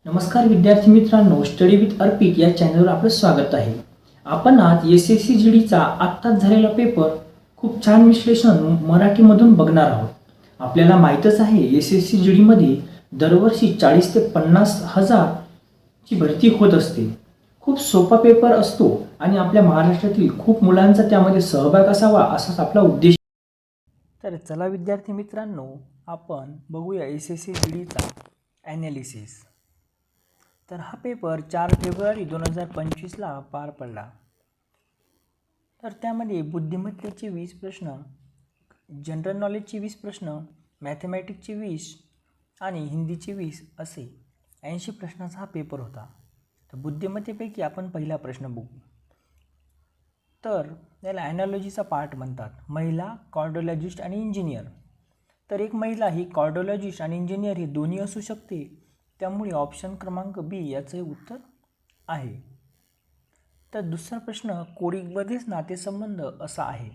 नमस्कार विद्यार्थी मित्रांनो, स्टडी विथ अर्पित या चॅनलवर आपलं स्वागत आहे. आपण आज SSC GDचा आत्ताच झालेला पेपर खूप छान विश्लेषण मराठीमधून बघणार आहोत. आपल्याला माहीतच आहे SSC GDमध्ये दरवर्षी 40 ते 50 हजार ची भरती होत असते. खूप सोपा पेपर असतो आणि आपल्या महाराष्ट्रातील खूप मुलांचा त्यामध्ये सहभाग असावा असाच आपला उद्देश. तर चला विद्यार्थी मित्रांनो, आपण बघूया SSC GDचा ॲनालिसिस. तर हा पेपर 4 फेब्रुवारी 2025ला पार पडला. तर त्यामध्ये बुद्धिमत्तेचे 20 प्रश्न, जनरल नॉलेजचे 20 प्रश्न, मॅथमॅटिक्सचे 20 आणि हिंदीचे 20 असे 80 प्रश्नाचा हा पेपर होता. तर बुद्धिमत्तेपैकी आपण पहिला प्रश्न बघू. तर याला ॲनॉलॉजीचा पार्ट म्हणतात. महिला कार्डिओलॉजिस्ट आणि इंजिनियर. तर एक महिला ही कार्डिओलॉजिस्ट आणि इंजिनियर हे दोन्ही असू शकते, त्यामुळे ऑप्शन क्रमांक बी याचे उत्तर आहे. तर दुसरा प्रश्न, कोडिंगमध्येच नातेसंबंध असा आहे.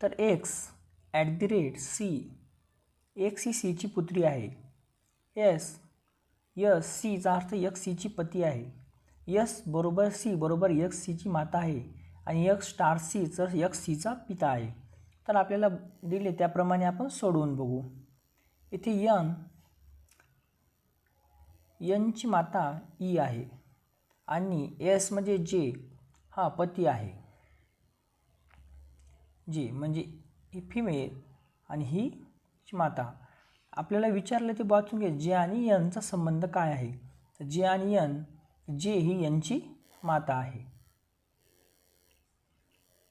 तर x@c, x ही सीची पुत्री आहे. सीचा अर्थ x सीची पती आहे. C बरोबर x सीची माता आहे आणि x*c तर x सीचा पिता आहे. तर आपल्याला दिले त्याप्रमाणे आपण सोडवून बघू. इथे n ची माता ई आहे आणि एस म्हणजे जे हा पती आहे. जे म्हणजे ही फिमेल आणि ही माता. आपल्याला विचारलं ते वाचून घे, जे आणि यनचा संबंध काय आहे. तर जे आणि यन, जे ही यांची माता आहे.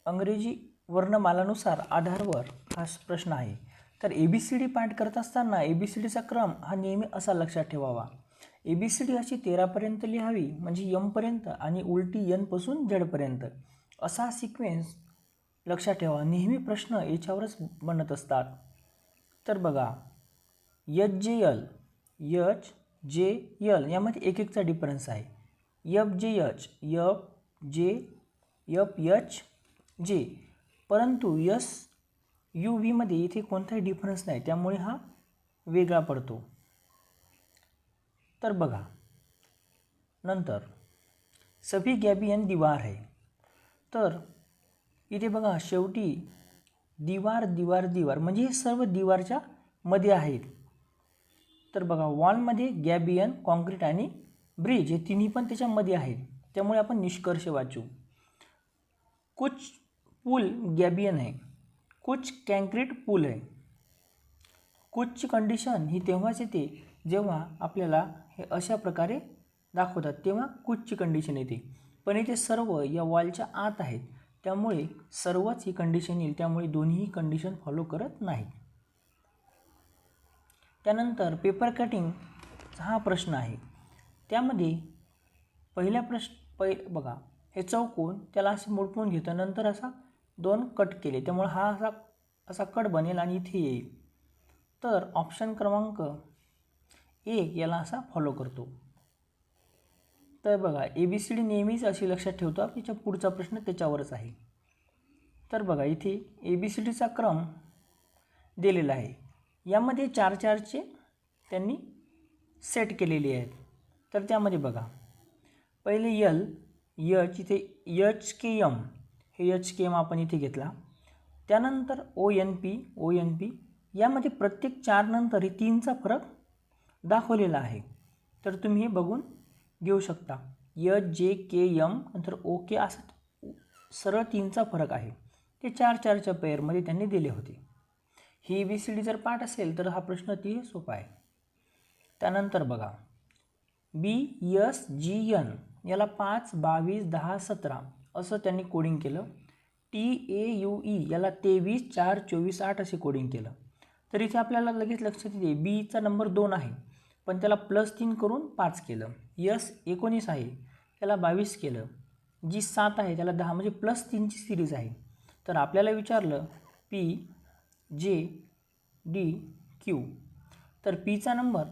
अंग्रेजी वर्णमालानुसार आधारवर हा प्रश्न आहे. तर ABCD पाठ करत असताना ABCDचा क्रम हा नेहमी असा लक्षात ठेवावा. ABCD अशी 13पर्यंत लिहावी, म्हणजे M पर्यंत आणि उलटी N पासून Z पर्यंत असा सिक्वेन्स लक्षात ठेवा. नेहमी प्रश्न याच्यावरच बनत असतात. तर बघा, HJL यामध्ये एक एकचा डिफरन्स आहे. FJH FH परंतु SUV मध्ये इथे कोणताही डिफरन्स नाही, त्यामुळे हा वेगळा पडतो. तर बघा, नंतर सभी गॅबियन दीवार है. तर इथे बघा, शेवटी दीवार म्हणजे हे सर्व दीवारच्या मध्ये आहेत. तर बघा, वॉलमध्ये गॅबियन, कॉन्क्रीट आणि ब्रिज हे तिन्ही पण त्याच्यामध्ये आहेत, त्यामुळे आपण निष्कर्ष वाचू. कुछ पुल गॅबियन है, कुछ कॉन्क्रीट पुल है. कुछची कंडिशन ही तेव्हाच येते जेव्हा आपल्याला हे अशा प्रकारे दाखवतात, तेव्हा कुछची कंडिशन येते. पण इथे सर्व या वॉलच्या आत आहेत, त्यामुळे सर्वच ही कंडिशन येईल, त्यामुळे दोन्ही कंडिशन फॉलो करत नाहीत. त्यानंतर पेपर कटिंग हा प्रश्न आहे. त्यामध्ये पहिल्या बघा, हे चौकोन त्याला असे मोडपून घेतं, नंतर असा 2 कट केले, त्यामुळे हा असा कट बनेल आणि इथे येईल. तर ऑप्शन क्रमांक 1 याला असा फॉलो करतो. तर बघा, ABCD नेहमीच अशी लक्षात ठेवतो. त्याच्या पुढचा प्रश्न त्याच्यावरच आहे. तर बघा, इथे ABCDचा क्रम दिलेला आहे. यामध्ये 4-4चे त्यांनी सेट केलेले आहेत. तर त्यामध्ये बघा, पहिले इथे HKM, हे HKM आपण इथे घेतला. त्यानंतर ONP यामध्ये प्रत्येक 4 नंतर 3चा फरक दाखवलेला आहे. तर तुम्ही हे बघून घेऊ शकता. HJKM नंतर OK असं सरळ 3चा फरक आहे. ते 4-4च्या पेअरमध्ये त्यांनी दिले होते. ही ABCD जर पाठ असेल तर हा प्रश्न अतिशय सोपा आहे. त्यानंतर बघा, BSGN याला 5, 22, 10, 17 असं त्यांनी कोडिंग केलं. TAUE याला 23, 4, 24, 8 असे कोडिंग केलं. तर इथे आपल्याला लगेच लक्षात येते बीचा नंबर 2 आहे, पण त्याला +3 करून 5 केलं. S19 आहे, त्याला 22 केलं. G7 आहे, त्याला 10, म्हणजे +3ची सिरीज आहे. तर आपल्याला विचारलं PJDQ. तर Pचा नंबर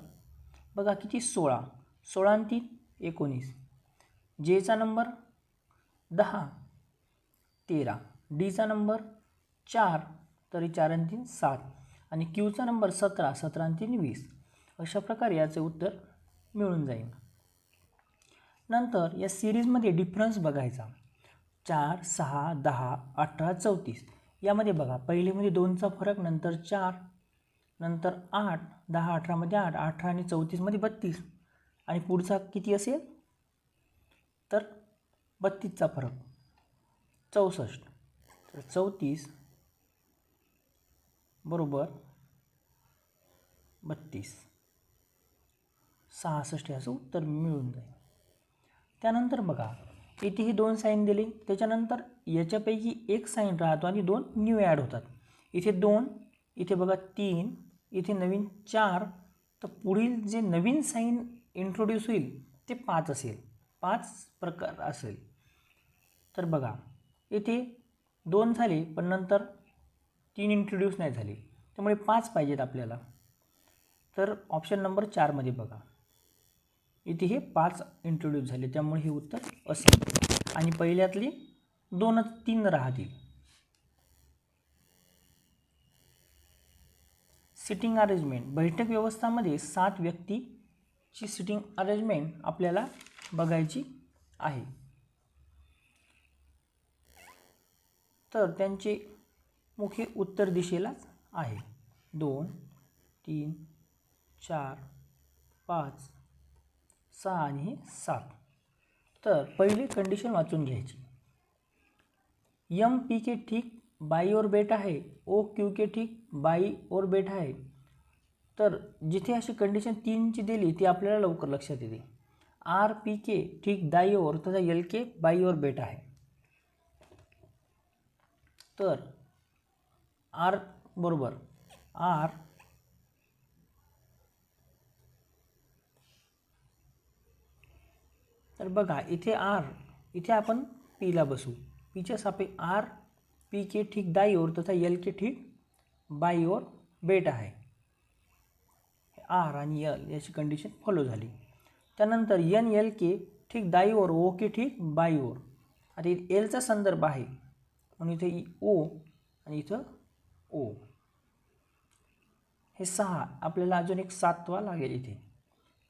बघा किती, 16, 16 आणि 3 19. Jचा नंबर 10, 13. Dचा नंबर 4, तरी 4 आणि 3 7 आणि Qचा नंबर 17, 17 आणि 3 20. अशा प्रकारे याचे उत्तर मिळून जाईल. नंतर या सिरीजमध्ये डिफरन्स बघायचा. 4, 6, 10, 18, 34 यामध्ये बघा पहिलेमध्ये 2चा फरक, नंतर 4, नंतर 8, 10, 18मध्ये 8, 18 आणि 34मध्ये 32 आणि पुढचा किती असेल तर 32चा फरक 64. तर 34 बरोबर 32, 66 याचं उत्तर मिळून जाईल. त्यानंतर बघा इथे ही 2 साईन दिली, त्याच्यानंतर याच्यापैकी एक साईन राहतो आणि 2 न्यू ॲड होतात. इथे 2, इथे बघा 3, इथे नवीन 4, तर पुढील जे नवीन साईन इंट्रोड्यूस होईल ते 5 असेल, 5 प्रकार असेल. तर बघा इथे 2 झाले पण नंतर 3 इंट्रोड्यूस नाही झाले, त्यामुळे 5 पाहिजेत आपल्याला. तर ऑप्शन नंबर 4मध्ये बघा इथे हे 5 इंट्रोड्यूस झाले, त्यामुळे हे उत्तर असेल आणि पहिल्यातले 3 राहतील. सिटिंग अरेंजमेंट, बैठक व्यवस्थामध्ये 7 व्यक्तीची सिटिंग अरेंजमेंट आपल्याला बघायची आहे. तर त्यांचे मुख्य उत्तर दिशेलाच आहे. 2, 3, 4, 5, 6 आणि 7. तर पहिली कंडिशन वाचून घ्यायची. पी के ठीक बाई और बेटा है, ओ क्यू के ठीक बाई और बेटा है. तर जिथे अशी कंडिशन 3ची दिली ती आपल्याला लवकर लक्षात येते. आर पी के ठीक दाई और तथा एल के बाई और बेटा है. तर आर बरोबर आर तर बघा इथे आर, इथे आपण पीला बसू, पीच्या सापेक्ष आर पी के ठीक दाई और तथा एल के ठीक बाई और बेटा आहे. आर आणि एल याची कंडिशन फॉलो झाली. त्यानंतर एन एल के ठीक दाई और ओ के ठीक बाई और. आता एलचा संदर्भ आहे म्हणून इथे ओ आणि इथं ओ. हे 6, आपल्याला अजून एक 7वा लागेल इथे.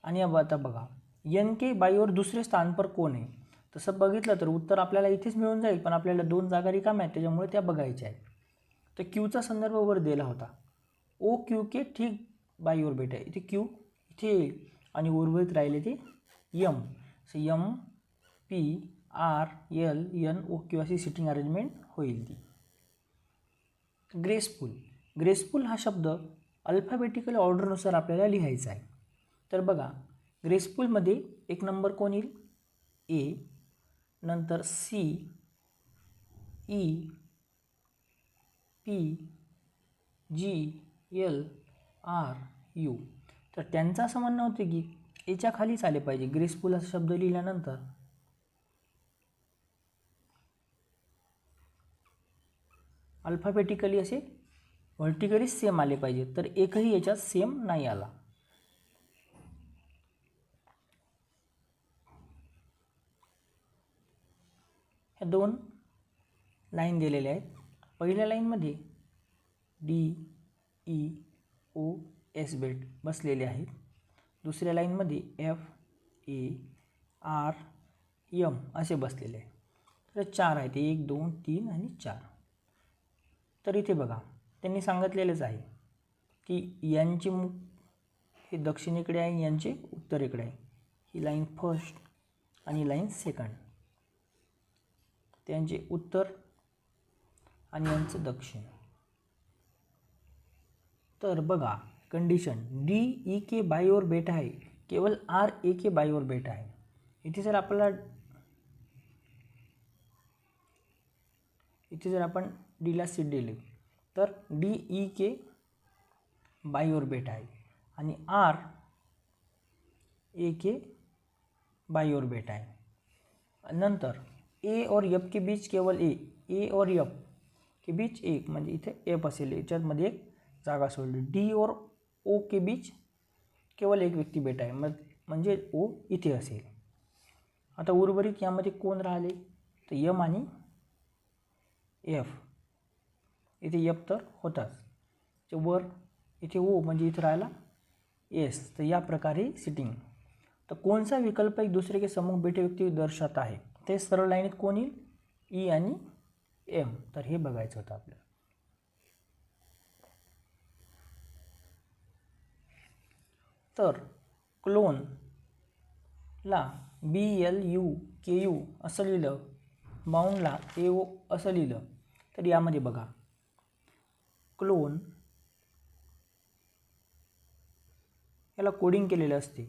आणि अब आता बघा एन के बाईवर दुसरे स्थान पर कोण आहे. तसं बघितलं तर उत्तर आपल्याला इथेच मिळून जाईल, पण आपल्याला 2 जागा रिकाम्या आहेत त्याच्यामुळे त्या बघायच्या आहेत. तर क्यूचा संदर्भ वर दिला होता. ओ क्यू के ठीक बाईवर बेटा आहे, इथे क्यू इथे येईल आणि उर्वरित राहिले ते M. So M P R L N O Q अशी सिटिंग अरेंजमेंट होईल ती. ग्रेसफुल, ग्रेसफुल हा शब्द अल्फाबेटिकल ऑर्डरनुसार आपल्याला लिहायचा आहे. तर बघा ग्रेसफुलमध्ये 1 नंबर कोण येईल ए, नंतर C, E, P, G, L, R, U. तर त्यांचं असं म्हणणं होतं की एच्या खालीच आले पाहिजे. ग्रेसफुल असा शब्द लिहिल्यानंतर अल्फाबेटिकली असे व्हर्टिकली सेम आले पाहिजे, तर एकही याच्यात सेम नाही आला. ह्या 2 लाईन दिलेल्या आहेत. पहिल्या लाईनमध्ये डी ई ओ एस बेट बसलेले आहेत. दुसऱ्या लाईनमध्ये एफ ए आर एम असे बसलेले आहेत. तर 4 आहेत, 1 2 3 आणि 4. तर इथे बघा त्यांनी सांगितलेलंच आहे की यांचे मुख हे दक्षिणेकडे आहे, यांचे उत्तरेकडे आहे. ही लाईन फर्स्ट आणि लाईन सेकंड, त्यांचे उत्तर आणि यांचं दक्षिण. तर बघा कंडिशन डी ई के बाई और बेटा है, केवल आर ए के बाई और बेटा है. इथे जर आपण डीला सीट दिली तर डी ई के बाई और बेटा है आणि आर ए के बाई और बेटा है. नंतर ए और एफ के बीच केवल ए और एफ के बीच एक, म्हणजे इथे एफ असेल, याच्यामध्ये एक जागा सोडली. डी और ओ के बीच केवळ एक व्यक्ती बेटा आहे, म्हणजे ओ इथे असेल. आता उर्वरित यामध्ये कोण राहिले तर यम आणि एफ. इथे एफ तर होताच, वर इथे ओ म्हणजे इथे राहिला एस. तर या प्रकारे सिटिंग. तर कौन सा विकल्प एक दूसरे के सम्मुख बैठे व्यक्ती दर्शवता है, ते सरळ लाईनीत कोण येईल, ई आणि एम. तर हे बघायचं होतं आपल्याला. तर क्लोनला BLUKU असं लिहिलं, बाउंडला AO असं लिहिलं, तर यामध्ये बघा क्लोन याला कोडिंग केलेलं असते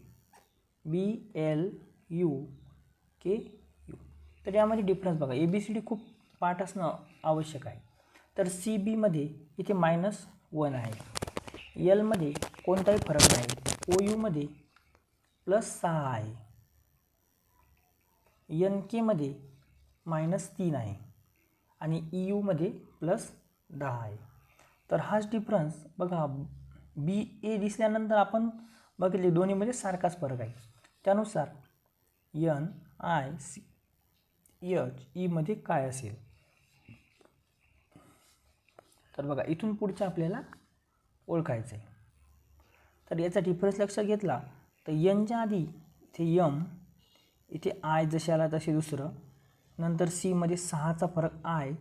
BLUKU. तर यामध्ये डिफरन्स बघा, ABCD खूप पाठ असणं आवश्यक आहे. तर CBमध्ये इथे -1 आहे, Lमध्ये कोणताही फरक नाही, OUमध्ये +6 आहे, NKमध्ये -3 आहे आणि EUमध्ये +10 आहे. तर हाच डिफरन्स बघा, BA दिसल्यानंतर आपण बघितले दोन्हीमध्ये सारखाच फरक आहे. त्यानुसार NICH मध्ये काय असेल, तर बघा इथून पुढचं आपल्याला ओळखायचं आहे. तर याचा डिफरन्स लक्षात घेतला तर Nच्या आधी इथे M, इथे I जशाला तसे दुसरं, नंतर C मध्ये 6चा फरक I,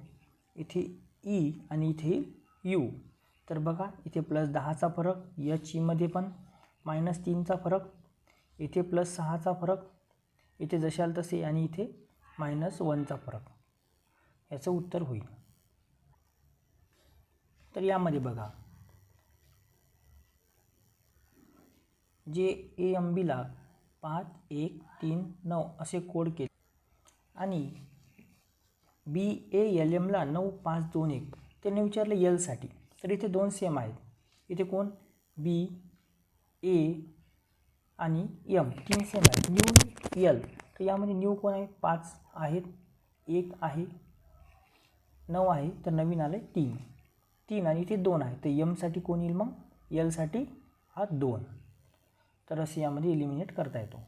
इथे E आणि इथे U. तर बघा इथे +10चा फरक, HE मध्ये पण -3चा फरक, इथे +6चा फरक, इथे जशाल तसे आणि इथे -1चा फरक. याचं उत्तर होईल. तर यामध्ये बघा जे AMBला 5139 असे कोड केले आणि BALMला 9521 त्यांनी विचारलं Lसाठी. तर इथे 2 सेम आहेत, इथे कोण B, A आणि M 3 सेम आहेत. न्यू L, तर यामध्ये न्यू कोण आहे, 5 आहेत, 1 आहे, 9 आहे, तर नवीन आले 3 आणि इथे 2 आहे. तर Mसाठी कोण येईल मग, Lसाठी हा 2. तर असे यामध्ये एलिमिनेट करता येतो.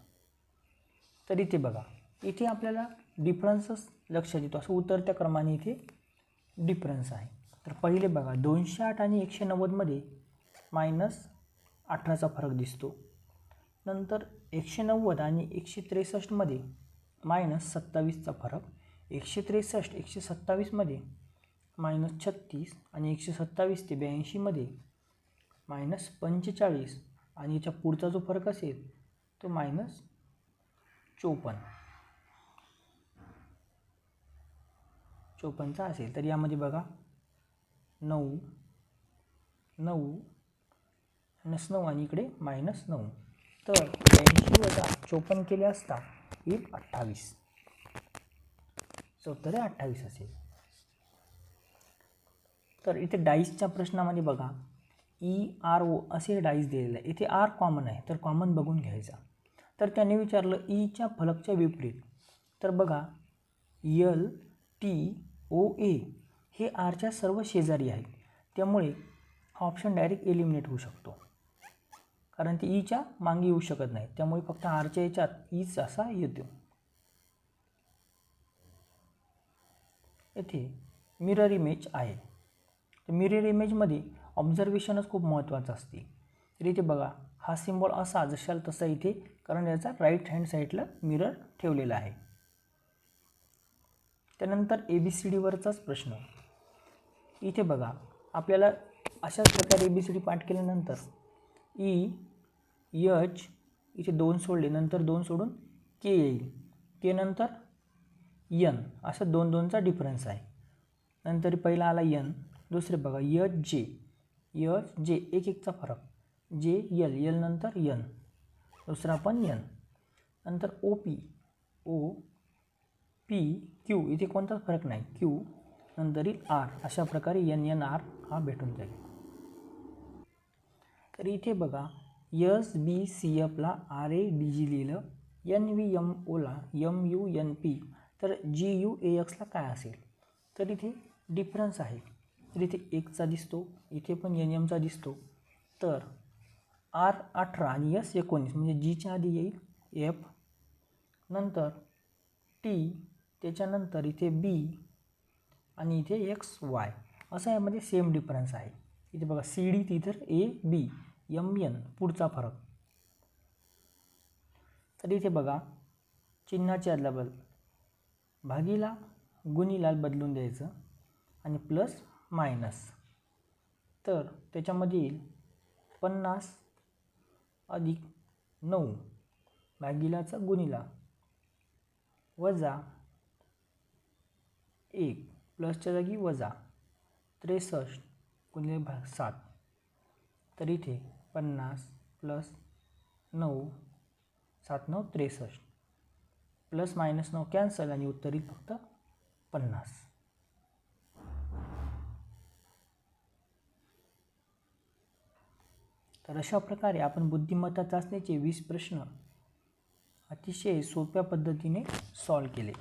तर इथे बघा, इथे आपल्याला डिफरन्सच लक्षात येतो, असं उतरत्या क्रमाने इथे डिफरन्स आहे. तर पहिले बघा 208 आणि 190 मध्ये -18चा फरक दिसतो. नंतर 190 आणि 163 मध्ये -27चा फरक, 163 127 मध्ये -36 आणि 127 ते 82 मध्ये -45 आणि याच्या पुढचा जो फरक असेल तो -54चा असेल. तर यामध्ये बघा 9 9 -9 आणि इकडे -9, तर 82 वजा 54 केले असता येईल 28. उत्तर 28 असेल. तर इथे डाईसच्या प्रश्नामध्ये बघा ERO असे डाईस दिलेले आहे, इथे R कॉमन आहे, तर कॉमन बघून घ्यायचा. तर त्याने विचारलं Eच्या फलकच्या विपरीत, तर बघा LTOA हे Rच्या सर्व शेजारी आहे, त्यामुळे हा ऑप्शन डायरेक्ट एलिमिनेट होऊ शकतो, कारण ते Eच्या मागे येऊ शकत नाही, त्यामुळे फक्त Rच्या याच्यात Eच असा येतो. येथे मिरर इमेज आहे, तर मिरर इमेजमध्ये ऑब्झर्वेशनच खूप महत्त्वाचं असते. तर इथे बघा हा सिम्बॉल असा जशाल तसा इथे, कारण याचा राईट हँड साईडला मिरर ठेवलेला आहे. त्यानंतर ABCD वरचाच प्रश्न. इथे बघा आपल्याला अशाच प्रकारे ABCD पाठ केल्यानंतर EH इथे 2 सोडले, नंतर 2 सोडून K येईल, K नंतर N, असं 2चा डिफरन्स आहे. नंतर पहिला आला N, दुसरे बघा HJ 1चा फरक, JL नंतर N, दुसरा पण N, नंतर OPQ इथे कोणताच फरक नाही, Q नंतर R, अशा प्रकारे NNR हा भेटून जाईल. तर इथे बघा SBCFला RADG लिहिलं, NVMOला MUNP, तर GUAXला काय असेल, तर इथे डिफरन्स आहे. तर इथे 1चा दिसतो, इथे पण NMचा दिसतो, तर R18 आणि S19 म्हणजे Gच्या आधी येईल F, नंतर T, त्याच्यानंतर इथे B आणि इथे XY, असा यामध्ये सेम डिफरन्स आहे. इथे बघा CD तिथं AB MN पुढचा फरक. तर इथे बघा चिन्हाची अदलाबदल, भागीला गुणीला बदलून द्यायचं आणि प्लस मायनस. तर त्याच्यामधील 50 अधिक 9 भागीलाचा गुणीला वजा 1 प्लसच्या जागी वजा 63 गुणिले 7. तर इथे 50 प्लस 9 7 9 63 प्लस मायनस 9 कॅन्सल आणि उत्तर येईल फक्त 50. तर अशा प्रकारे आपण बुद्धिमत्ता चाचणीचे 20 प्रश्न अतिशय सोप्या पद्धतीने सॉल्व केले.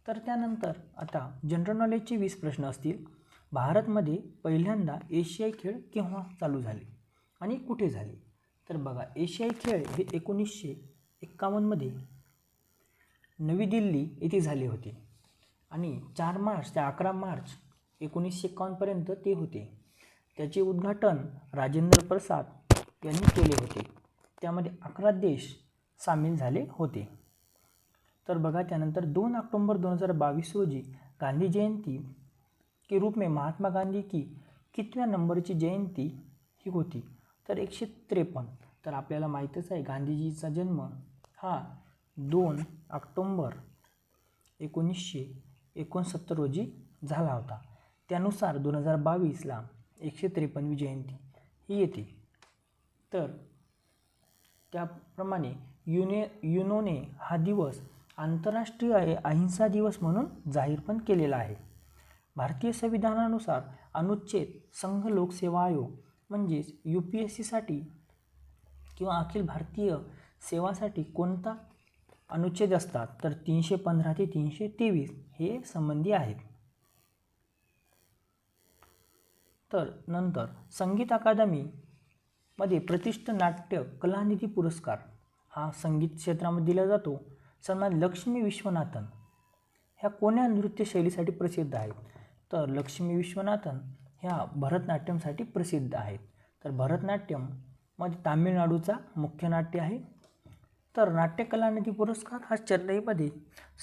तर त्यानंतर आता जनरल नॉलेजचे 20 प्रश्न असतील. भारतमध्ये पहिल्यांदा एशियाई खेळ केव्हा चालू झाले आणि कुठे झाले? तर बघा, एशियाई खेळ हे 1951मध्ये नवी दिल्ली येथे झाले होते आणि 4 मार्च ते 11 मार्च 1951पर्यंत ते होते. त्याचे उद्घाटन राजेंद्र प्रसाद यांनी केले होते. त्यामध्ये 11 देश सामील झाले होते. तर बघा, त्यानंतर 2 ऑक्टोबर 2022 रोजी गांधी जयंती के रूप में महात्मा गांधी की कितव्या नंबरची जयंती ही होती? तर 153. तर आपल्याला माहीतच आहे गांधीजीचा जन्म हा 2 ऑक्टोबर 1969 रोजी झाला होता. त्यानुसार 2022ला 153वी जयंती ही येते. तर त्याप्रमाणे युनोने हा दिवस आंतरराष्ट्रीय अहिंसा दिवस म्हणून जाहीर पण केलेला आहे. भारतीय संविधानानुसार अनुच्छेद संघ लोकसेवा आयोग म्हणजेच UPSCसाठी किंवा अखिल भारतीय सेवासाठी कोणता अनुच्छेद असतात? तर 315 ते 323 हे संबंधी आहेत. तर नंतर संगीत अकादमीमध्ये प्रतिष्ठित नाट्य कलानिधी पुरस्कार हा संगीत क्षेत्रामध्ये दिला जातो. सन्मान लक्ष्मी विश्वनाथन ह्या कोण्या नृत्यशैलीसाठी प्रसिद्ध आहेत? तर लक्ष्मी विश्वनाथन ह्या भरतनाट्यमसाठी प्रसिद्ध आहेत. तर भरतनाट्यममध्ये तामिळनाडूचा मुख्य नाट्य आहे. तर नाट्य कलानिधी पुरस्कार हा चेन्नईमध्ये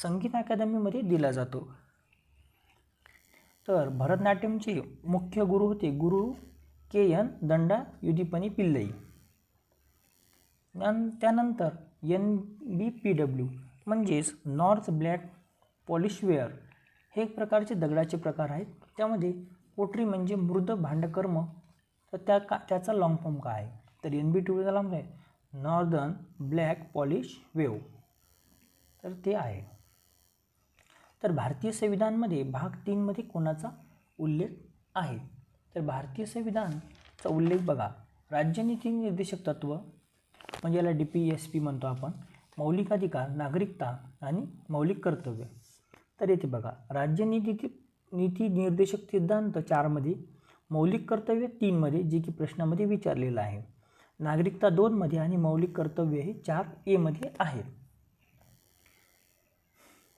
संगीत अकादमीमध्ये दिला जातो. तर भरतनाट्यमचे मुख्य गुरु होते गुरु KN दंडा युधिपनी पिल्लई. त्यानंतर NBPW म्हणजेच नॉर्थ ब्लॅक पॉलिशवेअर हे एक प्रकारचे दगडाचे प्रकार आहेत. त्यामध्ये पोटरी म्हणजे मृद भांडकर्म. तर त्याचा लॉंग फॉर्म काय आहे? तर NBPWचा लॉंग आहे नॉर्दर्न ब्लॅक पॉलिश वेव. तर ते आहे. तर भारतीय संविधानमध्ये भाग 3 मध्ये कोणाचा उल्लेख आहे? तर भारतीय संविधानचा उल्लेख बघा, राज्यनीती निर्देशक तत्व म्हणजे याला DPSP म्हणतो आपण, मौलिक अधिकार, नागरिकता आणि मौलिक कर्तव्य. तर येथे बघा, नीती निर्देशक सिद्धांत 4 मध्ये, मौलिक कर्तव्य 3 मध्ये जे की प्रश्नामध्ये विचारलेलं आहे, नागरिकता 2 मध्ये आणि मौलिक कर्तव्य हे 4A मध्ये आहेत.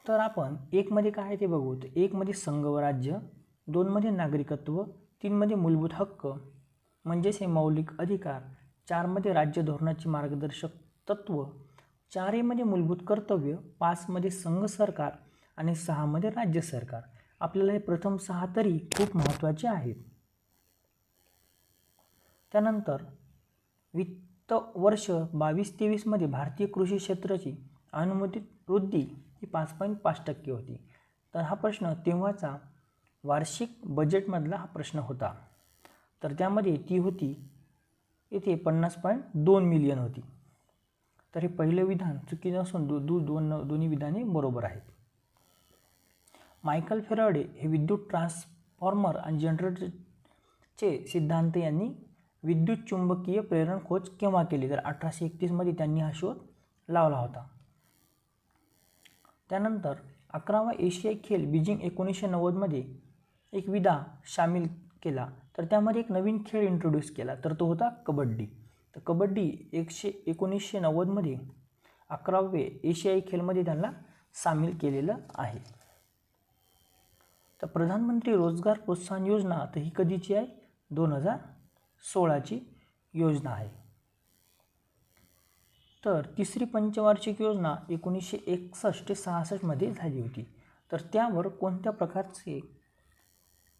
तर आपण 1 मध्ये काय आहे ते बघू. 1 मध्ये संघ व राज्य, 2 मध्ये नागरिकत्व, 3 मध्ये मूलभूत हक्क म्हणजेच हे मौलिक अधिकार, 4 मध्ये राज्य धोरणाची मार्गदर्शक तत्व, 4A मध्ये मूलभूत कर्तव्य, 5 मध्ये संघ सरकार आणि 6 मध्ये राज्य सरकार. आपल्याला हे प्रथम 6 तरी खूप महत्त्वाचे आहेत. त्यानंतर वित्त वर्ष 22-23 मध्ये भारतीय कृषी क्षेत्राची अनुमोदित वृद्धी ही 5.5% होती. तर हा प्रश्न तेव्हाचा वार्षिक बजेटमधला हा प्रश्न होता. तर त्यामध्ये ती होती येथे 50.2 मिलियन होती. तर हे पहिलं विधान चुकीचं असून दोन्ही विधाने बरोबर आहेत. मायकल फेराडे हे विद्युत ट्रान्सफॉर्मर आणि जनरेटरचे सिद्धांत यांनी विद्युत चुंबकीय प्रेरण खोज केव्हा केली? तर 1831 मध्ये त्यांनी हा शोध लावला होता. त्यानंतर 11वा एशियाई खेळ बीजिंग 1990 मध्ये एक विधा सामील केला. तर त्यामध्ये एक नवीन खेळ इंट्रोड्यूस केला, तर तो होता कबड्डी. तर कबड्डी 1990 मध्ये 11वे एशियाई खेळमध्ये त्यांना सामील केलेलं आहे. तर प्रधानमंत्री रोजगार प्रोत्साहन योजना तर ही कधीची आहे? 2016ची योजना आहे. तर तिसरी पंचवार्षिक योजना 1961 ते 66मध्ये झाली होती. तर त्यावर कोणत्या प्रकारचे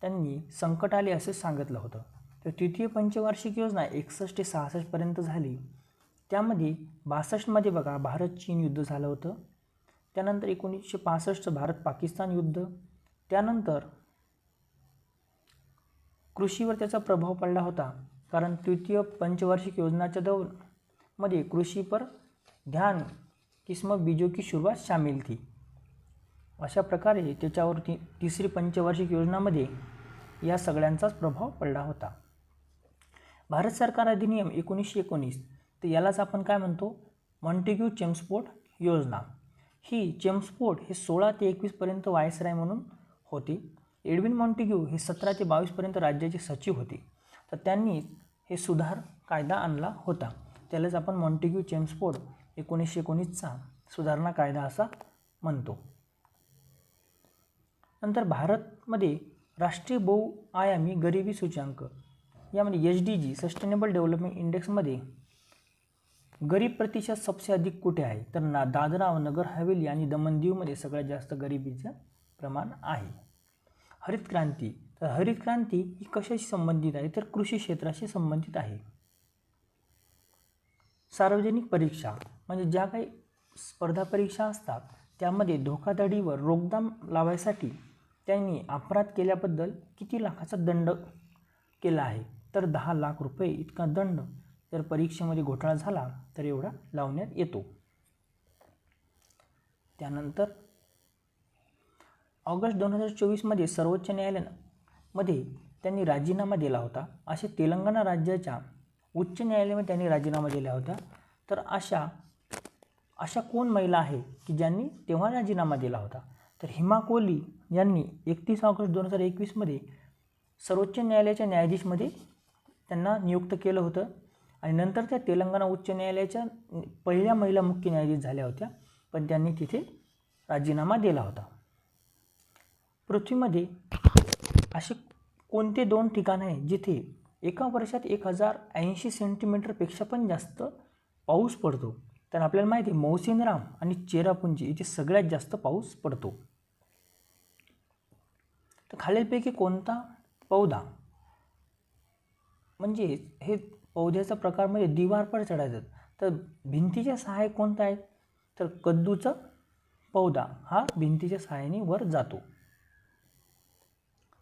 त्यांनी संकट आले असे सांगितलं होतं. तर तृतीय पंचवार्षिक योजना 61 ते 66पर्यंत झाली. त्यामध्ये 62मध्ये बघा भारत चीन युद्ध झालं होतं. त्यानंतर 1965चं भारत पाकिस्तान युद्ध. त्यानंतर कृषीवर त्याचा प्रभाव पडला होता, कारण तृतीय पंचवार्षिक योजनाच्या मध्ये कृषी पर ध्यान किस्म बीजों की शुरुआत शामिल थी. अशा प्रकारे त्याच्यावर तिसरी पंचवार्षिक योजनामध्ये या सगळ्यांचाच प्रभाव पडला होता. भारत सरकार अधिनियम 1919, तर यालाच आपण काय म्हणतो, मॉन्टेग्यू चेम्स्फोर्ड योजना. ही चेम्स्फोर्ड हे 16 ते 21पर्यंत व्हायसराय म्हणून होते. एडविन मॉन्टेग्यू हे 17 ते 22पर्यंत राज्याचे सचिव होते. तर त्यांनी हे सुधार कायदा आणला होता. त्यालाच आपण मॉन्टेग्यू चेम्स्फोर्ड 1919चा सुधारणा कायदा असा म्हणतो. नंतर भारतमध्ये राष्ट्रीय बहुआयामी गरिबी सूचांक यामध्ये SDG सस्टेनेबल डेव्हलपमेंट इंडेक्समध्ये गरीब प्रतिशत सबसे अधिक कुठे आहे, तर दादरा व नगर हवेली आणि दमण दीवमध्ये सगळ्यात जास्त गरिबीचं प्रमाण आहे. हरित क्रांती, तर हरित क्रांती ही कशाशी संबंधित आहे, तर कृषी क्षेत्राशी संबंधित आहे. सार्वजनिक परीक्षा म्हणजे ज्या काही स्पर्धा परीक्षा असतात त्यामध्ये धोकाधडीवर रोकथाम लावायसाठी त्यांनी अपराध केल्याबद्दल किती लाखाचा दंड केला आहे, तर 10 लाख रुपये इतका दंड जर परीक्षेमध्ये घोटाळा झाला तर एवढा लावण्यात येतो. त्यानंतर ऑगस्ट 2024मध्ये सर्वोच्च न्यायालयामध्ये त्यांनी राजीनामा दिला होता. असे तेलंगणा राज्याच्या उच्च न्यायालयामध्ये त्यांनी राजीनामा दिला होता. तर अशा कोण महिला आहे की ज्यांनी तेव्हा राजीनामा दिला होता, तर हिमा कोहली यांनी 31 ऑगस्ट 2021मध्ये सर्वोच्च न्यायालयाच्या न्यायाधीशमध्ये त्यांना नियुक्त केलं होतं आणि नंतर त्या तेलंगणा उच्च न्यायालयाच्या पहिल्या महिला मुख्य न्यायाधीश झाल्या होत्या, पण त्यांनी तिथे राजीनामा दिला होता. पृथ्वीमध्ये असे कोणते 2 ठिकाण आहे जिथे एका वर्षात 1080 सेंटीमीटरपेक्षा पण जास्त पाऊस पडतो, तर आपल्याला माहिती आहे मौसिनराम आणि चेरापुंजी इथे सगळ्यात जास्त पाऊस पडतो. तर खालीलपैकी कोणता पौधा म्हणजे हे पौध्याचा प्रकार म्हणजे दिवारपर चढायचं, तर भिंतीच्या सहाय्याने कोणता आहे, तर कद्दूचा पौधा हा भिंतीच्या सहाय्याने वर जातो.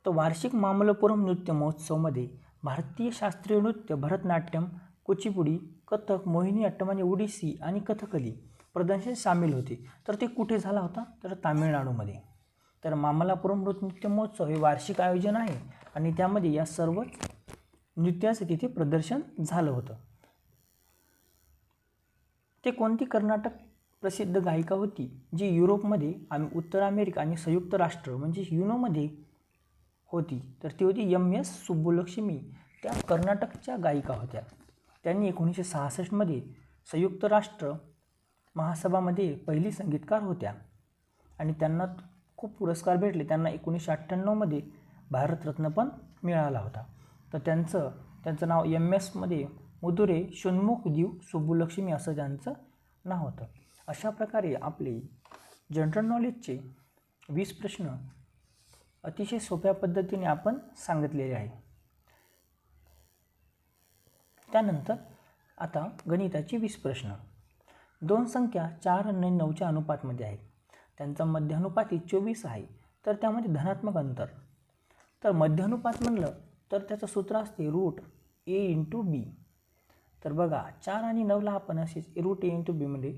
तर वार्षिक मामल्लपुरम नृत्य महोत्सवमध्ये भारतीय शास्त्रीय नृत्य भरतनाट्यम, कुचिपुडी, कथक, मोहिनीअट्टम आणि ओडिसी आणि कथकली प्रदर्शन सामील होते. तर ते कुठे झाला होता, तर तामिळनाडूमध्ये. तर मामल्लपुरम नृत्य महोत्सव हे वार्षिक आयोजन आहे आणि त्यामध्ये या सर्व नृत्याचं तिथे प्रदर्शन झालं होतं. ते कोणती कर्नाटक प्रसिद्ध गायिका होती जी युरोपमध्ये आणि उत्तर अमेरिका आणि संयुक्त राष्ट्र म्हणजे युनोमध्ये होती, तर ती होती MS सुब्बुलक्ष्मी. त्या कर्नाटकच्या गायिका होत्या. त्यांनी 1966मध्ये संयुक्त राष्ट्र महासभामध्ये पहिली संगीतकार होत्या आणि त्यांना खूप पुरस्कार भेटले. त्यांना 1998मध्ये भारतरत्न पण मिळाला होता. तर त्यांचं नाव MS मुदुरे षण्मुखदेव सुब्बुलक्ष्मी असं त्यांचं नाव होतं. अशा प्रकारे आपले जनरल नॉलेजचे 20 प्रश्न अतिशय सोप्या पद्धतीने आपण सांगितलेले आहे. त्यानंतर आता गणिताचे 20 प्रश्न. 2 संख्या 4 आणि 9च्या अनुपातमध्ये आहेत. त्यांचा मध्यानुपाती 24 आहे. तर त्यामध्ये धनात्मक अंतर. तर मध्यानुपात म्हणलं तर त्याचं सूत्र असते √a×b. तर बघा 4 आणि 9ला आपण असेच √a×b मध्ये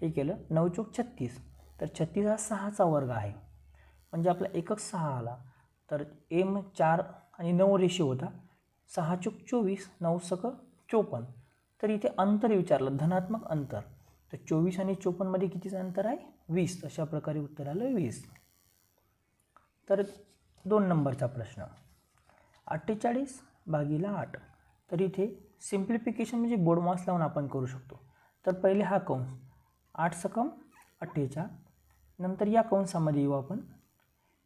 हे केलं. 9 चोक 36, तर 36 हा 6चा वर्ग आहे म्हणजे आपला एकक 6 आला. तर 4 आणि 9 रेशो होता. 6 चोक 24, 9 सक 54. तर इथे अंतर विचारलं, धनात्मक अंतर. तर 24 आणि 54मध्ये कितीचं अंतर आहे, 20. अशा प्रकारे उत्तर आलं 20. तर 2 नंबरचा प्रश्न 48/8. तर इथे सिम्प्लिफिकेशन म्हणजे बोडमास लावून आपण करू शकतो. तर पहिले हा कंस 8 सकम 48. नंतर या कंसामध्ये येऊ आपण.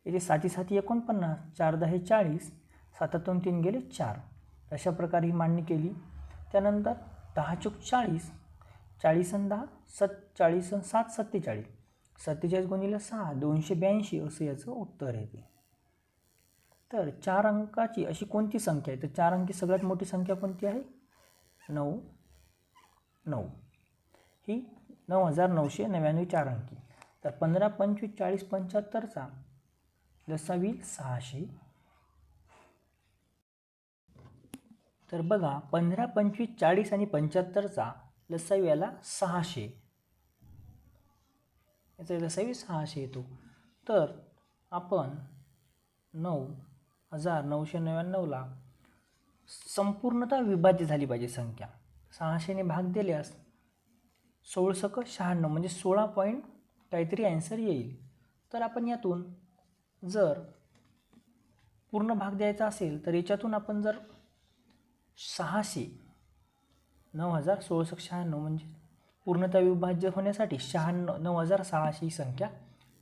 इथे 7 7 49, 4 10 40, 7 3 गेले 4. अशा प्रकारे ही मांडणी केली. त्यानंतर 10 चोक 40, 40 आणि 10 40 आणि 7 47. 47 गुणिले 6 282 असं याचं उत्तर येते. तर 4 अंकाची अशी कोणती संख्या आहे? तर 4 अंकी सगळ्यात मोठी संख्या कोणती आहे? 9. ही 9999 4 अंकी. तर 15 25 40 75चा लसावी 600. तर बघा 15 25 40 आणि 75चा लसावी याला 600. याचा लसावी 600 येतो. तर आपण 9999ला संपूर्णतः विभाज्य झाली पाहिजे संख्या. 600ने भाग दिल्यास 1696 म्हणजे 16 पॉईंट काहीतरी ॲन्सर येईल. तर आपण यातून जर पूर्ण भाग द्यायचा असेल तर याच्यातून आपण जर 600 9696 म्हणजे पूर्णतः विभाज्य होण्यासाठी 96,600 ही संख्या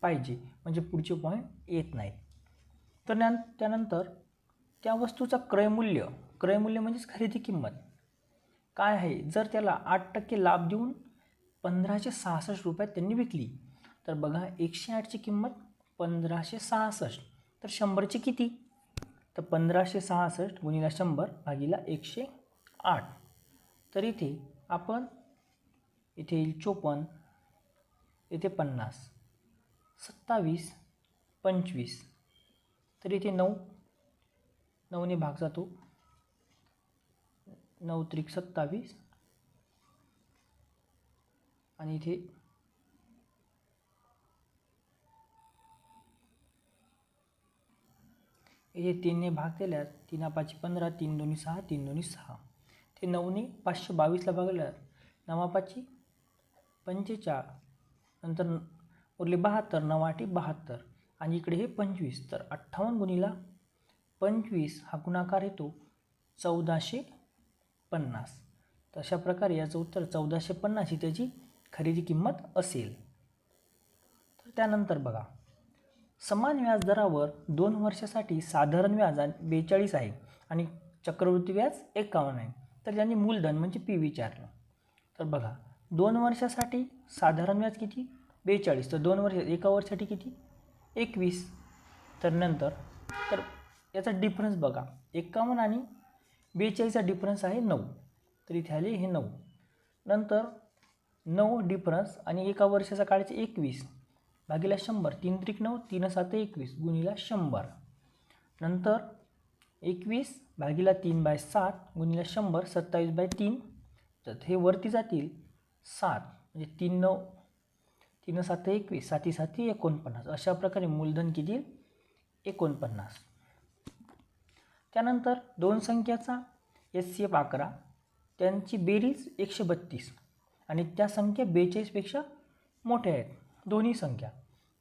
पाहिजे, म्हणजे पुढचे पॉईंट येत नाहीत. तर त्यानंतर त्या वस्तूचा क्रयमूल्य म्हणजेच खरेदी किंमत काय आहे? जर त्याला 8% लाभ देऊन 1566 रुपयात त्यांनी विकली, तर बघा 108ची किंमत 1566, तर 100ची किती? तर 1566 गुणिले 100 भागिले 108. तर इथे आपण इथे येईल 54, इथे 50, 27, 25. तर इथे 9ने भाग जातो. 9 त्रिक 27 आणि इथे इथे 3ने भाग दिल्यास 3 5 15, 3 2 6, 3 2 6. ते 9ने 522ला भागल्यास 9 5 45, नंतर उरले 72, 9 8 72 आणि इकडे हे 25. तर 58 गुणिले 25 हा गुणाकार येतो 1450. तर अशा प्रकारे याचं उत्तर 1450 ही त्याची खरेदी किंमत असेल. तर त्यानंतर बघा समान व्याजदरावर 2 वर्षासाठी साधारण व्याज 42 आहे आणि चक्रवृत्ती व्याज 51 आहे. तर त्यांनी मूलधन म्हणजे पी विचारलं. तर बघा 2 वर्षासाठी साधारण व्याज किती? 42. तर 2 वर्ष एका वर्षासाठी किती? 21. तर नंतर तर याचा डिफरन्स बघा 51 आणि 42चा डिफरन्स आहे 9. तर इथे आले हे 9. नंतर 9 डिफरन्स आणि एका वर्षाचा काढायचे 21 भागिले 100. 3 त्रिक 9, 3 7 21 गुणिले 100. नंतर 21 भागिले 3/7 गुणिले 100, 27/3. तर हे वरती जातील 7 म्हणजे 3 9 3 7 21, 7 7 49. अशा प्रकारे मूलधन किती? 49. त्यानंतर दोन संख्याचा HCF 11, त्यांची बेरीज 132 आणि त्या संख्या 42पेक्षा मोठ्या आहेत दोन्ही संख्या.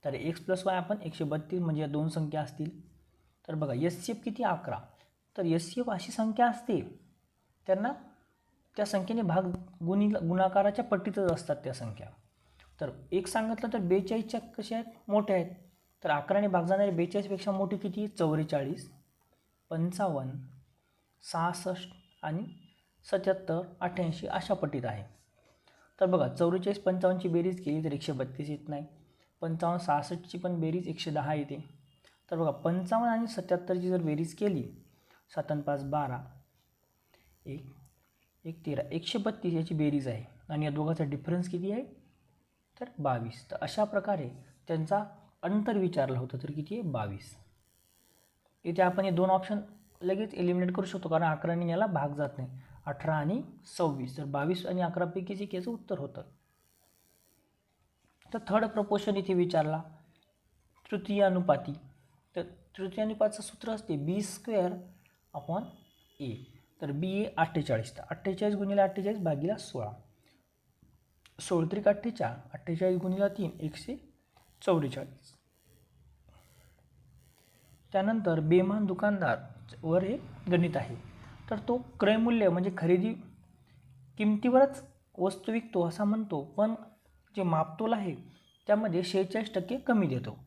तर x + y आपण 132 म्हणजे या दोन संख्या असतील. तर बघा HCF किती? 11. तर HCF अशी संख्या असते त्यांना त्या संख्येने भाग गुणाकाराच्या पट्टीतच असतात त्या संख्या. तर एक सांगितलं तर 42च्या कशा आहेत? मोठ्या आहेत. तर 11ने भाग जाणारे 42पेक्षा मोठी किती? 44, 55, 66 आणि 77, 88 अशा पट्टीत आहे. तर बघा 44 55ची बेरीज केली तर 132 येत नाही. 55 66ची पण बेरीज 110 येते. तर बघा 55 आणि 77ची जर बेरीज केली 7 आणि 5 12, 1 1 13, 132 याची बेरीज आहे आणि या दोघांचा डिफरन्स किती आहे? तर 22. तर अशा प्रकारे त्यांचा अंतर विचारला होता. तर किती आहे? 22. इथे आपण हे दोन ऑप्शन लगेच एलिमिनेट करू शकतो कारण 11ने याला भाग जात नाही. 18 आणि 26. तर 22 आणि 11 पैकीचे याचं उत्तर होतं. तर थर्ड प्रपोर्शन इथे विचारला तृतीय अनुपाती. तर तृतीय अनुपातचं सूत्र असते B²/A. तर B आहे 48. तर 48 गुणिले 48 भागिले 16. 16 त्रिक 48, 48 गुणिले 3 144. त्यानंतर बेमान दुकानदार वर हे गणित आहे. तर तो क्रयमूल्य म्हणजे खरेदी किमतीवरच वस्तू विकतो असा म्हणतो, पण जे मापतोल आहे त्यामध्ये 46% कमी देतो.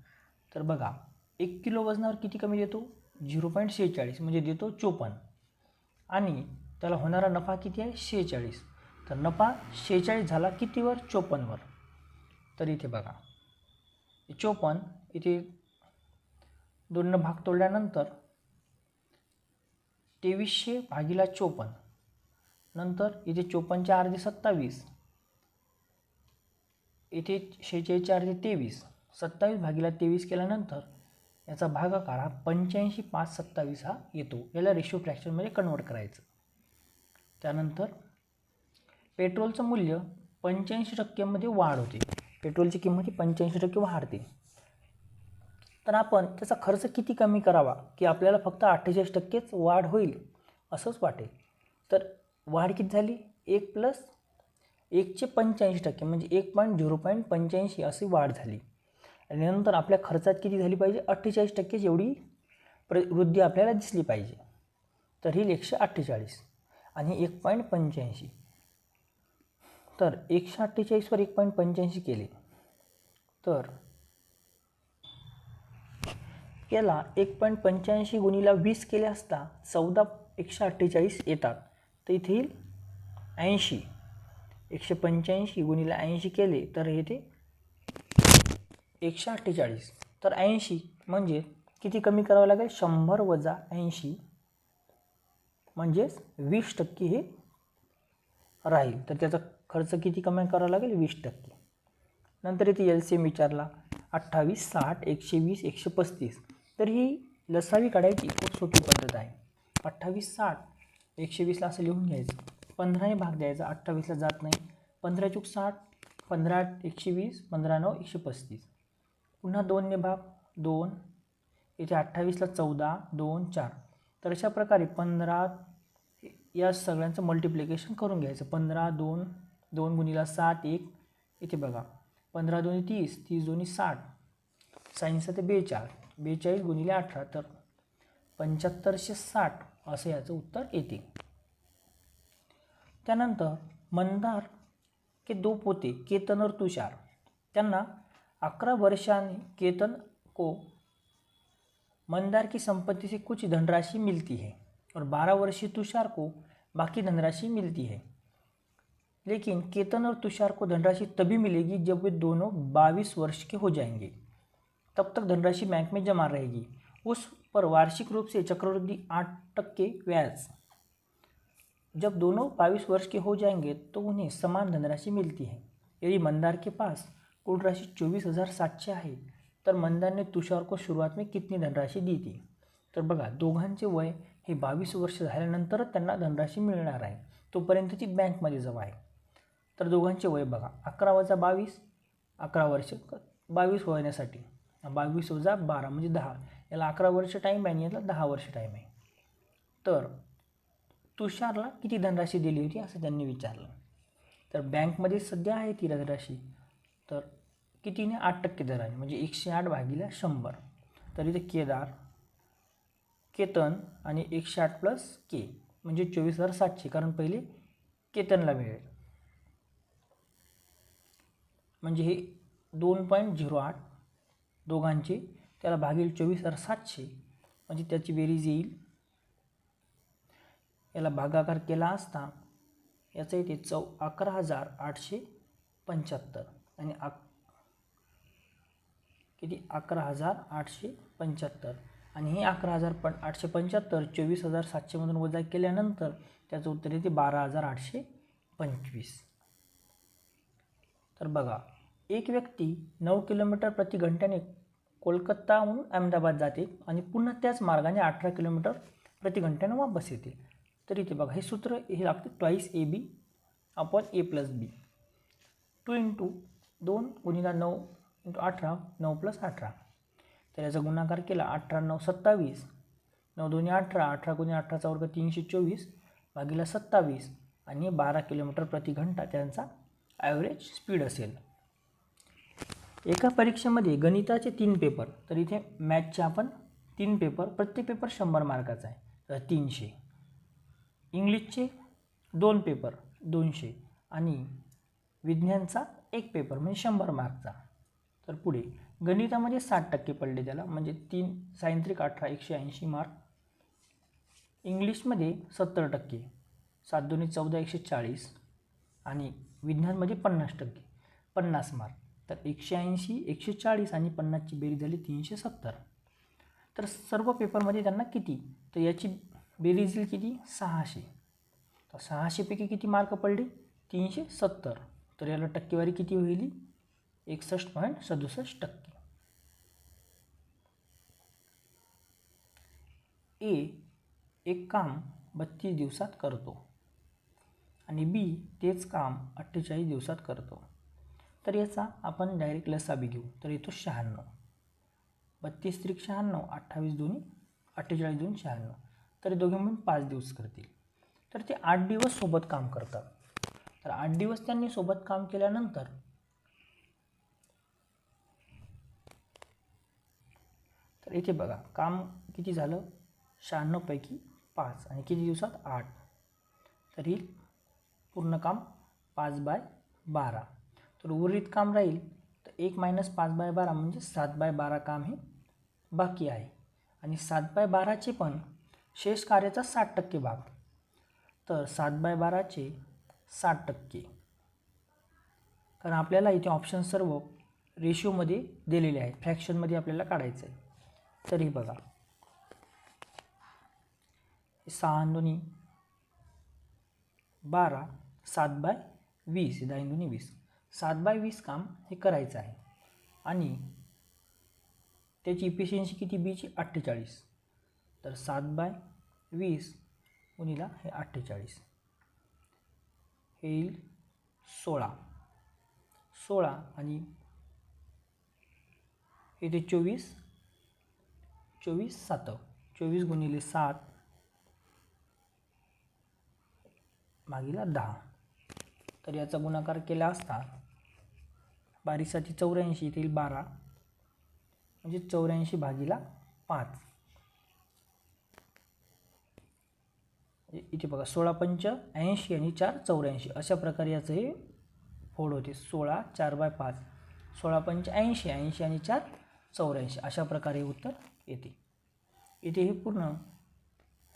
तर बघा 1 किलो वजनावर किती कमी देतो? 0.46 म्हणजे देतो 54 आणि त्याला होणारा नफा किती आहे? 46. तर नफा 46 झाला कितीवर? 54वर. तर इथे बघा 54, इथे 2 भाग तोडल्यानंतर 2300 भागिला 54, नंतर इथे 54चे अर्धे 27, इथे 46चे अर्धे 23, 27 भागिला 23 केल्यानंतर याचा भागाकार हा 85, 5, 27 हा येतो. याला रेशो फ्रॅक्शनमध्ये कन्वर्ट करायचं. त्यानंतर पेट्रोलचं मूल्य 85% वाढ होते. पेट्रोलची किंमत 85% वाढते. तर आपण त्याचा खर्च किती कमी करावा की आपल्याला फक्त 48%च वाढ होईल असंच वाटेल. तर वाढ किती झाली? 1 + 1चे 85% म्हणजे 1.085 अशी वाढ झाली. आणि नंतर आपल्या खर्चात किती झाली पाहिजे? 48% एवढी वृद्धी आपल्याला दिसली पाहिजे. तर ही 148 आणि 1.85. तर 148वर 1.85 केले तर याला 1.85 गुणिले 20 केले असता 148 येतात. तर इथे येईल 80. 185 गुणिले 80 केले तर येते 148. तर 80 म्हणजे किती कमी करावं लागेल? 100 वजा 80 म्हणजेच 20% हे राहील. तर त्याचा खर्च किती कमी करावा लागेल? 20%. नंतर इथे LCM विचारला 28, 60, 120, 135. तर ही लसावी काढायची खूप सोपी पद्धत आहे. 28, 60, 120ला असं लिहून घ्यायचं. 15ने भाग द्यायचा, 28ला जात नाही. 15 × 60, 15 × 120, 15 × 9 = 135. पुन्हा 2ने भाग, 2. इथे 28ला 14, 2, 4. तर अशा प्रकारे 15 या सगळ्यांचं मल्टिप्लिकेशन करून घ्यायचं. 15, 2, 2 गुणिले 7, 1. इथे बघा 15 2 30, 30 2 60, 67 42, 42 गुणिले 18 तर 7560 असं याचं उत्तर येते. त्यानंतर मंदार के 2 पोते केतन और तुषार, त्यांना 11 वर्षांनी केतन को मंदार की संपत्ति से कुछ धनराशि मिलती है और 12 वर्षीय तुषार को बाकी धनराशि मिलती है. लेकिन केतन और तुषार को धनराशि तभी मिलेगी जब वे दोनों 22 वर्ष के हो जाएंगे. तब तक धनराशि बैंक में जमा रहेगी. उस पर वार्षिक रूप से चक्रवृद्धि 8% ब्याज. जब दोनों 22 वर्ष के हो जाएंगे तो उन्हें समान धनराशि मिलती है. यदि मंदार के पास कुल राशि 24,700 आहे तर मंदारने तुषार को सुरुवात में कितनी धनराशि दी थी. तर बघा दोघांचे वय हे 22 वर्ष झाल्यानंतरच त्यांना धनराशि मिळणार आहे. तोपर्यंत ती बँकमध्ये जमा आहे. तर दोघांचे वय बघा 11 वजा 22, 11 वर्ष 22 होण्यासाठी 22 वजा 12 म्हणजे 10. याला 11 वर्ष टाईम आहे आणि याला 10 वर्ष टाईम आहे. तर तुषारला किती धनराशि दिली होती असं त्यांनी विचारलं. तर बँकमध्ये सध्या आहे ती धनराशि तर कितीने? 8% दराने म्हणजे 108 भागिले 100. तर इथे केतन आणि 108 + के म्हणजे 24,700 कारण पहिले केतनला मिळेल म्हणजे हे 2.08 दोघांचे त्याला भागिले 24,700 म्हणजे त्याची बेरीज येईल. याला भागाकार केला असता याचा इथे 11,875 आणि किती? 11,875 आणि हे 11,875 24,700 मधून वजा केल्यानंतर त्याचं उत्तर येते 12,825. तर बघा एक व्यक्ती 9 किलोमीटर प्रति घंट्याने कोलकाताहून अहमदाबाद जाते आणि पुन्हा त्याच मार्गाने 18 किलोमीटर प्रति घंट्याने वापस येते. तर इथे बघा हे सूत्र हे लागते twice AB upon A + B. 2 × 2 गुणिले 9 × 18 9 + 18. तर याचा गुणाकार केला 18 9 27, 9 2 18, 18 × 18चा वर्ग 324 भागिले 27 आणि 12 किलोमीटर प्रति घंटा त्यांचा ॲव्हरेज स्पीड असेल. एका परीक्षेमध्ये गणिताचे 3 पेपर तर इथे मॅथचे आपण 3 पेपर प्रत्येक पेपर 100 मार्काचा आहे तर 300. इंग्लिशचे 2 पेपर 200 आणि विज्ञानचा 1 पेपर म्हणजे 100 मार्कचा. तर पुढे गणितामध्ये 60% पडले त्याला म्हणजे 3 सायंत्रिक 18 180 मार्क. इंग्लिशमध्ये 70%, 7 2 14 140. आणि विज्ञानमध्ये 50%, 50 मार्क. तर 180, 140 आणि 50ची बेरीज झाली 370. तर सर्व पेपरमध्ये त्यांना किती, तर याची बेरीज येईल किती, 600. तर 600पैकी किती मार्क पडले, 370. तर याला टक्केवारी किती होईल, 61.67%. ए एक काम 32 दिवसात करतो आणि बी तेच काम 48 दिवसात करतो. तर याचा आपण डायरेक्ट लसाबी घेऊ. तर येतो 96. 32 त्रिक 96, 28 दोन्ही 48 दोन 96. तर दोघे म्हणून 5 दिवस करतील. तर ते 8 दिवस सोबत काम करतात. तर 8 दिवस त्यांनी सोबत काम केल्यानंतर तर इथे बघा काम किती झालं, 96 पैकी 5 आणि किती दिवसात 8. तर ही पूर्ण काम 5/12. तर उर्वरित काम राहील तर 1 - 5/12 म्हणजे 7/12 काम हे बाकी आहे. आणि 7/12चे पण शेष कार्याचा 60% भाग. तर 7/12चे 60%, कारण आपल्याला इथे ऑप्शन सर्व रेशिओमध्ये दिलेले आहेत, फ्रॅक्शनमध्ये आपल्याला काढायचं आहे. तर हे बघा 6 दोन्ही 12, 7/20, 10 दोन्ही 20, 7/20 काम हे करायचं आहे. आणि त्याची इफिशियन्सी किती बीची, 48. तर 7/20 गुणिला हे 48 हे येईल 16 आणि इथे 24 7, 24 गुणिले 7 भागिला 10. तर याचा गुणाकार केला असता 12 84, इथे येईल 12 म्हणजे 84 भागिला 5. इथे बघा 16 पंच 80 आणि 4 84 अशा प्रकारे याचं हे फोड होते. 16 4/5, 16 पंच 80, 80 आणि 4 84 अशा प्रकारे उत्तर येते. इथे हे पूर्ण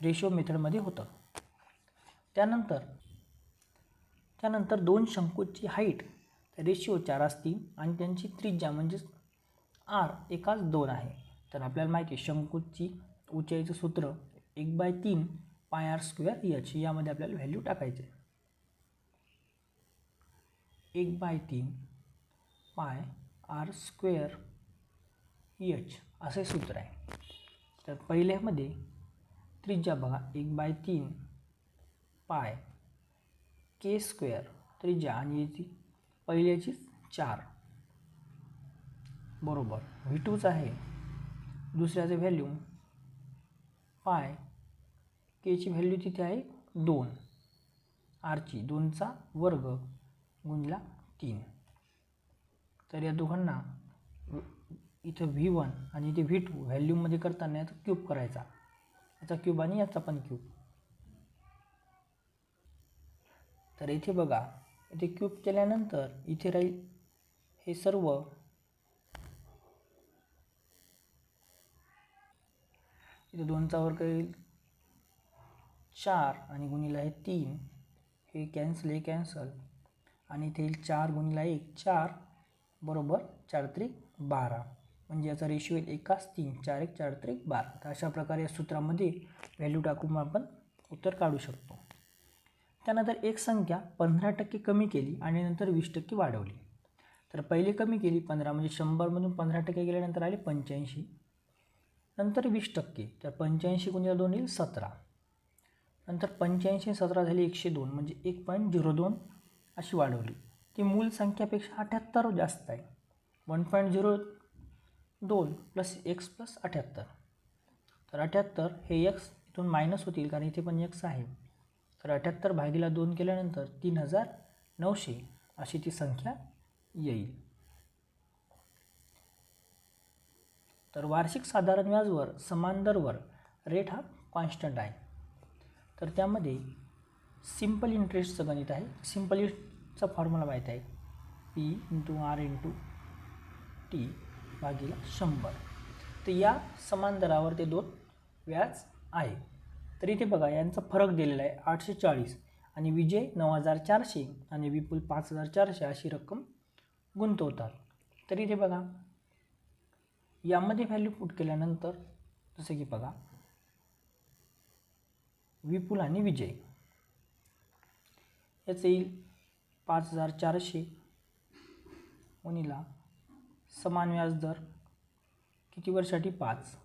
रेशो मेथडमध्ये होतं. त्यानंतर दोन शंकूची हाईट रेशिओ 4 असतील आणि त्यांची त्रिज्या म्हणजेच आर एकाच 2 आहे. तर आपल्याला माहिती आहे शंकूची उंचाईचं सूत्र 1/3 πr²h. यामध्ये आपल्याला व्हॅल्यू टाकायचे. 1/3 πr² असे सूत्र आहे. तर पहिल्यामध्ये त्रिज्या बघा 1/3 पाय k² त्रिज्या आणि याची पहिल्याची 4 बरोबर V2च आहे. दुसऱ्याचं व्हॅल्यू पाय केची व्हॅल्यू तिथे आहे 2, आरची 2चा वर्ग गुणिला 3. तर या दोघांना इथं V1 आणि इथे V2 व्हॅल्यूमध्ये करताना याचा क्यूब करायचा, याचा क्यूब आणि याचा पण क्यूब. तर इथे बघा इथे क्यूब केल्यानंतर इथे राहील हे सर्व इथे 2चा वर्ग येईल 4 आणि गुणिला हे 3, हे कॅन्सल आणि इथे येईल 4 गुणिला 1 4 बरोबर 4 त्रिक 12 म्हणजे याचा रेशिओ येईल 1:3, 4 1 4 त्रिक 12. तर अशा प्रकारे या सूत्रामध्ये व्हॅल्यू टाकून आपण उत्तर काढू शकतो. त्यानंतर एक संख्या 15% कमी केली आणि नंतर 20% वाढवली. तर पहिले कमी केली 15 म्हणजे 100मधून 15% गेल्यानंतर आले 85, नंतर 20%. तर 85 गुणिले 2 येईल 17, नंतर 85 17 झाली 102 म्हणजे 1.02 अशी वाढवली. ती मूल संख्यापेक्षा 78 जास्त आहे. 1.02 + x + 78. तर 78 हे x इथून मायनस होतील कारण इथे पण x आहे. तर 78 भागिला 2 केल्यानंतर 3900 अशी ती संख्या येईल. तर वार्षिक साधारण व्याजवर समान दरवर रेट हा कॉन्स्टंट आहे. तर त्यामध्ये सिम्पल इंटरेस्टचं गणित आहे. सिम्पल इंटरेस्टचा फॉर्म्युला माहीत आहे P × R × T भागिला 100. तर या समान दरावर ते दोन व्याज आहे. तर इथे बघा यांचा फरक दिलेला आहे 840 आणि विजय 9,400 आणि विपुल 5,400 अशी रक्कम गुंतवतात. तर इथे बघा यामध्ये व्हॅल्यू पुट केल्यानंतर जसं की बघा विपुल आणि विजय याचं येईल 5,400 गुणिला समान व्याजदर किती वर्षासाठी 5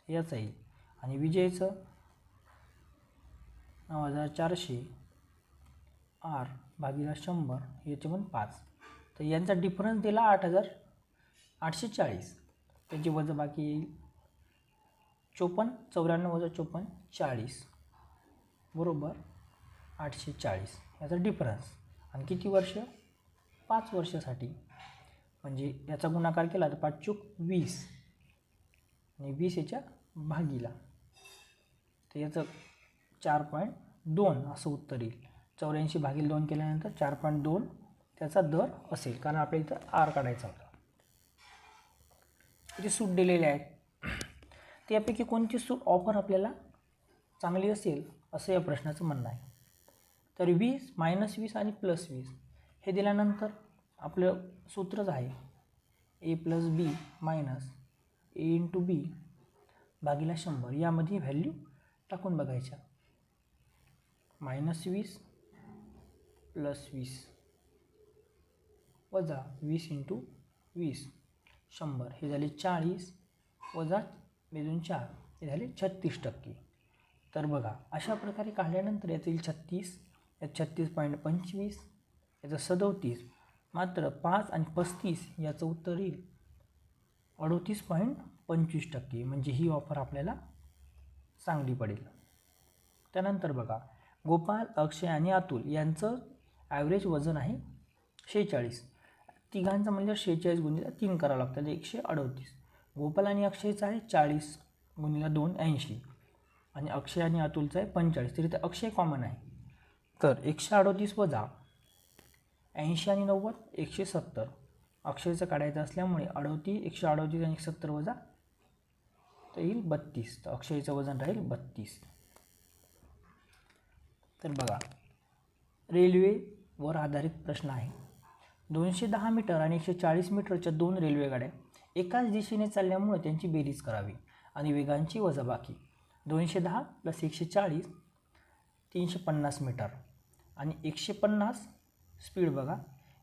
याचं येईल आणि विजयचं 9,400 R भागिले 100 याचे पण 5. तर यांचा डिफरन्स दिला 8,840. त्याची वजाबाकी येईल 54 94 वजा 54 40 बरोबर 840 याचा डिफरन्स. आणि किती वर्ष 5 वर्षासाठी म्हणजे याचा गुणाकार केला तर 5 चूक 20 आणि 20 याच्या भागीला तर याचं 4.2 असं उत्तर येईल. 84 भागिले 2 केल्यानंतर 4.2 त्याचा दर असेल कारण आपल्याला इथं आर काढायचा होता. इथे सूट दिलेले आहेत. त्यापैकी कोणती सूट ऑफर आपल्याला चांगली असेल असं या प्रश्नाचं म्हणणं आहे. तर 20 -20 आणि +20 हे दिल्यानंतर आपलं सूत्रच आहे A + B - A × B भागिले 100. यामध्ये व्हॅल्यू टाकून बघायच्या. -20 +20 वजा 20 × 20 100 हे झाले 40 वजा 4 हे झाले 36%. तर बघा अशा प्रकारे काढल्यानंतर यात येईल 36 यात 36.25 याचं 37 मात्र 5 आणि 35 याचं उत्तर येईल 38.25%. म्हणजे ही ऑफर आपल्याला चांगली पडेल. त्यानंतर बघा गोपाल अक्षय आणि अतुल यांचं ॲव्हरेज वजन आहे 46. तिघांचं म्हणजे 46 गुणिले 3 करावं लागतं 138. गोपाल आणि अक्षयचं आहे 40 गुणिले 2 80 आणि अक्षय आणि अतुलचं आहे 45. तरी ते अक्षय कॉमन आहे. तर 138 वजा 80 आणि 90 170. अक्षयचं काढायचं असल्यामुळे 38 138 आणि 170 वजा तर येईल 32. तर अक्षयचं वजन राहील 32. तर बघा रेल्वेवर आधारित प्रश्न आहे. 210 मीटर आणि 140 मीटरच्या 2 रेल्वे गाड्या एकाच दिशेने चालल्यामुळे त्यांची बेरीज करावी आणि वेगांची वजाबाकी. 210 + 140 350 मीटर आणि 150 स्पीड बघा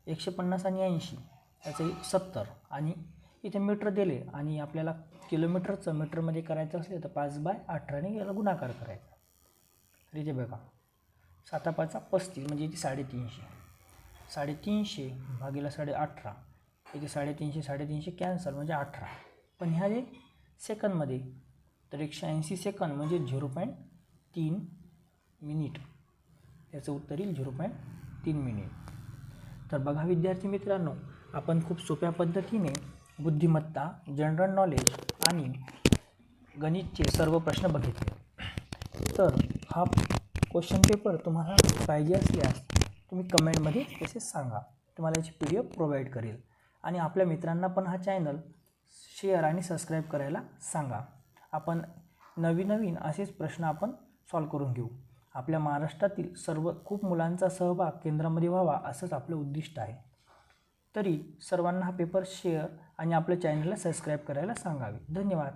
150 आणि 80 याचं 70 आणि इथे मीटर दिले आणि आपल्याला किलोमीटरचं मीटरमध्ये करायचं असेल तर 5/18 याला गुणाकार करायचा. तर इथे बघा 7×5 = 35 म्हणजे इथे 350. 350 भागिले 18.5 इथे 350 350 कॅन्सल म्हणजे 18. पण ह्या जे सेकंदमध्ये तर 180 सेकंद म्हणजे 0.3 मिनिट याचं उत्तर येईल 0.3 मिनिट. तर बघा विद्यार्थी मित्रांनो आपण खूप सोप्या पद्धतीने बुद्धिमत्ता जनरल नॉलेज आणि गणितचे सर्व प्रश्न बघितले. तर हा क्वेश्चन पेपर तुम्हाला पाहिजे असल्यास तुम्ही कमेंटमध्ये तसे सांगा. तुम्हाला याची PDF प्रोव्हाइड करेल आणि आपल्या मित्रांना पण हा चॅनल शेअर आणि सबस्क्राईब करायला सांगा. आपण नवीन असेच प्रश्न आपण सॉल्व करून घेऊ. आपल्या महाराष्ट्रातील सर्व खूप मुलांचा सहभाग केंद्रामध्ये व्हावा असंच आपलं उद्दिष्ट आहे. तरी सर्वांना हा पेपर शेअर आणि आपल्या चॅनलला सबस्क्राईब करायला सांगावे. धन्यवाद.